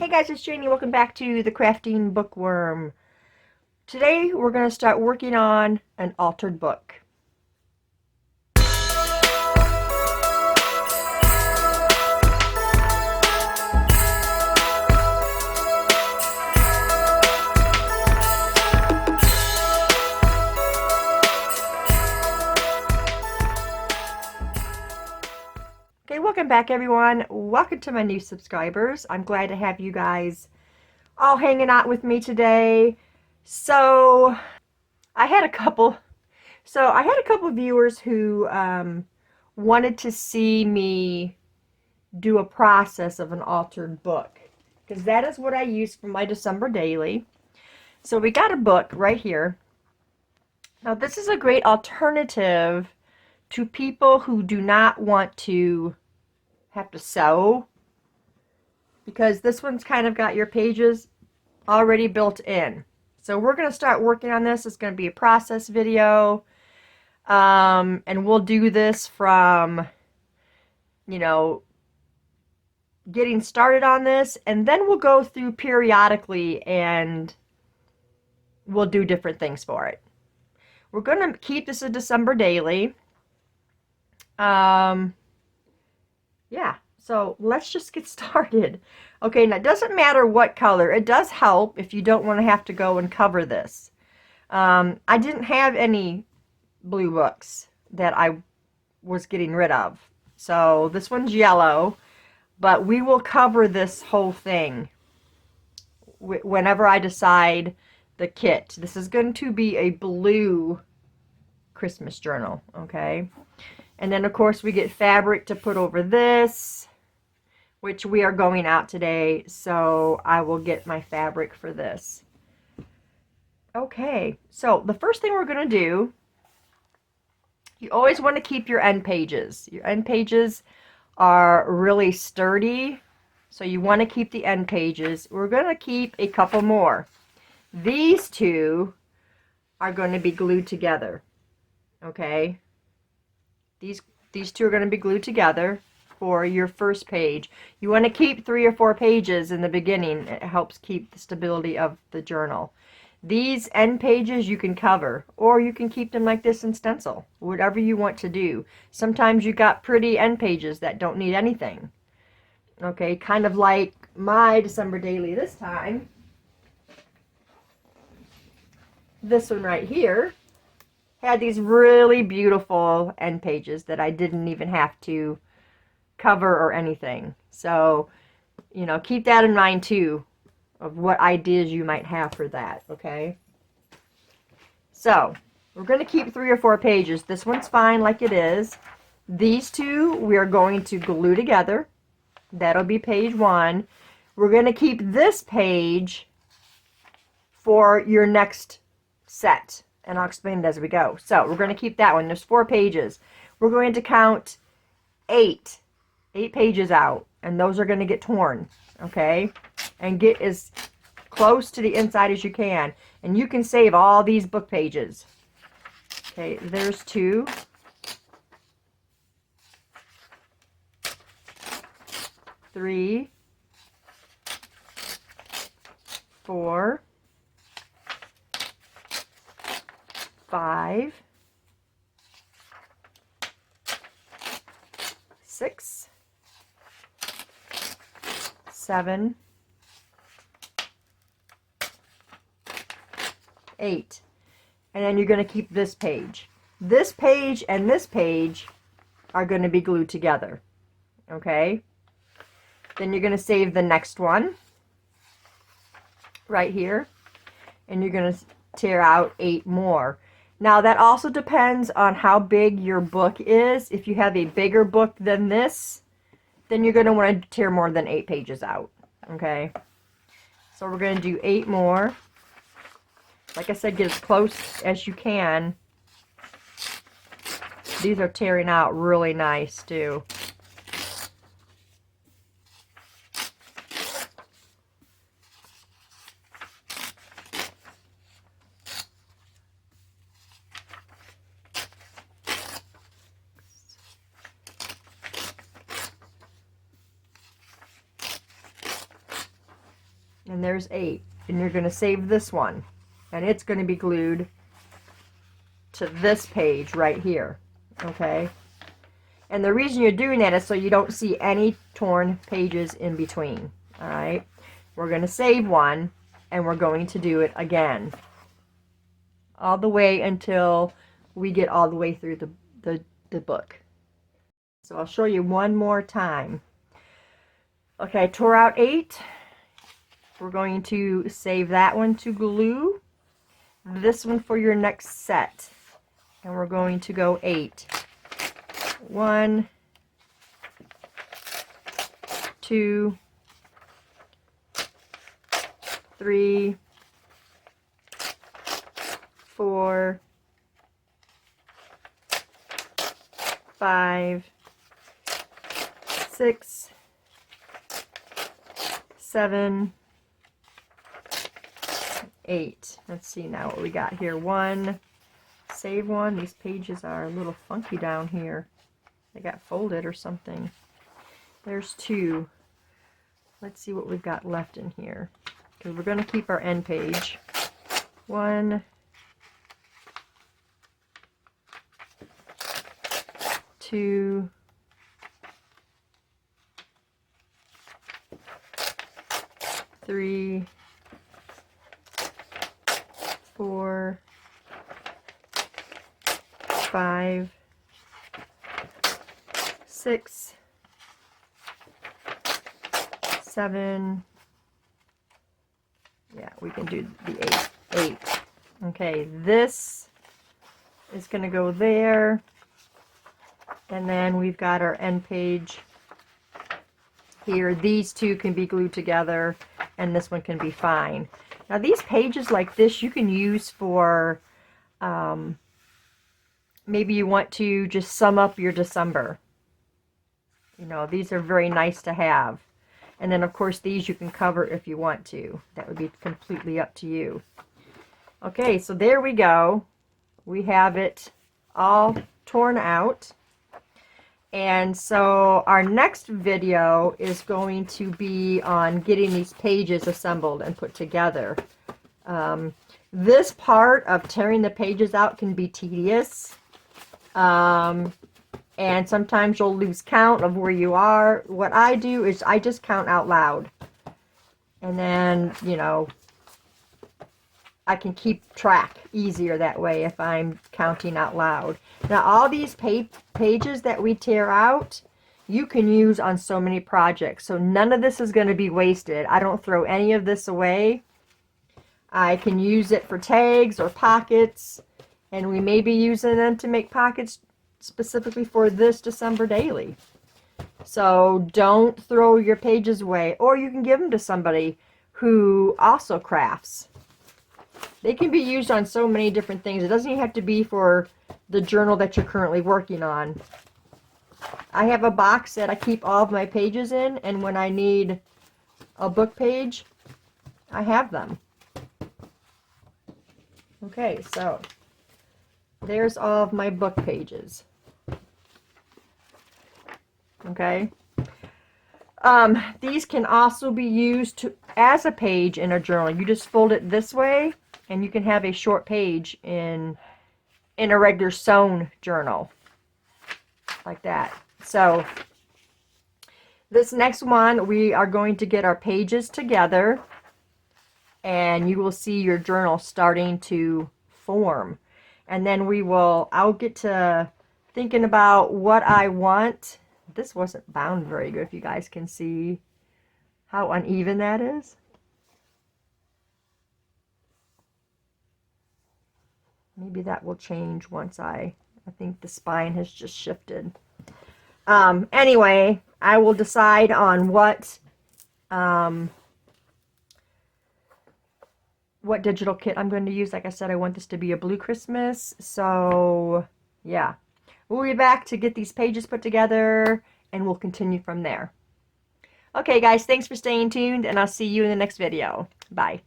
Hey guys, it's Janie. Welcome back to the Crafting Bookworm. Today we're going to start working on an altered book. Okay, welcome back everyone. Welcome to my new subscribers. I'm glad to have you guys all hanging out with me today. So I had a couple viewers who wanted to see me do a process of an altered book, because that is what I use for my December daily. So we got a book right here. Now this is a great alternative to people who do not want to have to sew, because this one's kind of got your pages already built in. So we're going to start working on this. It's going to be a process video, and we'll do this from, you know, getting started on this, and then we'll go through periodically and we'll do different things for it. We're going to keep this a December daily. Yeah, so let's just get started. Okay, now it doesn't matter what color. It does help if you don't want to have to go and cover this. I didn't have any blue books that I was getting rid of. So this one's yellow, but we will cover this whole thing whenever I decide the kit. This is going to be a blue Christmas journal, okay? And then, of course, we get fabric to put over this, which we are going out today, so I will get my fabric for this. Okay, so the first thing we're going to do, you always want to keep your end pages. Your end pages are really sturdy, so you want to keep the end pages. We're going to keep a couple more. These two are going to be glued together, okay? These two are going to be glued together for your first page. You want to keep 3 or 4 pages in the beginning. It helps keep the stability of the journal. These end pages you can cover, or you can keep them like this and stencil, whatever you want to do. Sometimes you got pretty end pages that don't need anything. Okay, kind of like my December daily this time. This one right here had these really beautiful end pages that I didn't even have to cover or anything. So, you know, keep that in mind too, of what ideas you might have for that, okay? So, we're going to keep 3 or 4 pages. This one's fine like it is. These two we are going to glue together. That'll be page 1. We're going to keep this page for your next set, and I'll explain it as we go. So we're going to keep that one. There's 4 pages. We're going to count 8 pages out, and those are going to get torn, okay? And get as close to the inside as you can, and you can save all these book pages. Okay, there's 2. 3, 4, 5, 6, 7, 8. And then you're going to keep this page. This page and this page are going to be glued together. Okay? Then you're going to save the next one right here. And you're going to tear out 8 more. Now that also depends on how big your book is. If you have a bigger book than this, then you're going to want to tear more than 8 pages out. Okay? So we're going to do 8 more. Like I said, get as close as you can. These are tearing out really nice too. And there's 8. And you're going to save this one. And it's going to be glued to this page right here. Okay? And the reason you're doing that is so you don't see any torn pages in between. Alright? We're going to save one, and we're going to do it again. All the way until we get all the way through the book. So I'll show you one more time. Okay, I tore out 8. We're going to save that one to glue. This one for your next set. And we're going to go 8. 1, 2, 3, 4, 5, 6, 7, 8. Let's see now what we got here. 1, save 1. These pages are a little funky down here. They got folded or something. There's 2. Let's see what we've got left in here, because we're going to keep our end page. 1, 2, 3, 4, 5, 6, 7. Yeah, we can do the 8. Okay, this is going to go there. And then we've got our end page here. These two can be glued together, and this one can be fine. Now these pages like this you can use for maybe you want to just sum up your December. You know, these are very nice to have. And then of course these you can cover if you want to. That would be completely up to you. Okay, so there we go. We have it all torn out. And so our next video is going to be on getting these pages assembled and put together. This part of tearing the pages out can be tedious. And sometimes you'll lose count of where you are. What I do is I just count out loud. And then, you know, I can keep track easier that way if I'm counting out loud. Now all these pages that we tear out, you can use on so many projects. So none of this is going to be wasted. I don't throw any of this away. I can use it for tags or pockets. And we may be using them to make pockets specifically for this December daily. So don't throw your pages away. Or you can give them to somebody who also crafts. They can be used on so many different things. It doesn't even have to be for the journal that you're currently working on. I have a box that I keep all of my pages in, and when I need a book page, I have them. Okay, so there's all of my book pages. Okay. These can also be used as a page in a journal. You just fold it this way, and you can have a short page in a regular sewn journal. Like that. So, this next one, we are going to get our pages together, and you will see your journal starting to form. And then I'll get to thinking about what I want. This wasn't bound very good, if you guys can see how uneven that is. Maybe that will change once I think the spine has just shifted. Anyway, I will decide on what digital kit I'm going to use. Like I said, I want this to be a blue Christmas. So, yeah. We'll be back to get these pages put together, and we'll continue from there. Okay, guys, thanks for staying tuned, and I'll see you in the next video. Bye.